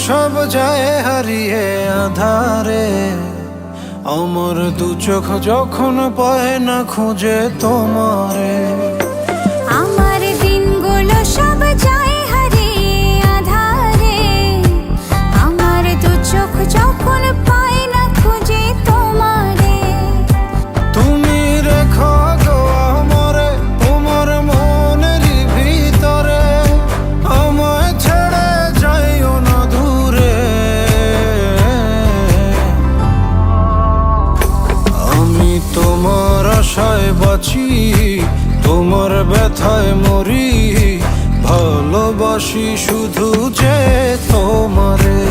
সব যায় হারিয়ে আধারে, আমার দু চোখ যখন পায় না খুঁজে তোমারে। আমার দিনগুলো সব যায় হারিয়ে আধারে, আমার দু চোখ যখন পায় না খুঁজে তোমারে। তুমি রেখো গো আমরে তোমার মনের ভিতরে, আমায় ছেড়ে যাইও না দূরে। আমি তোমার আশায় বাঁচি, তোমার ব্যথায় মরি, ভালোবাসি শুধু যে তোমারে।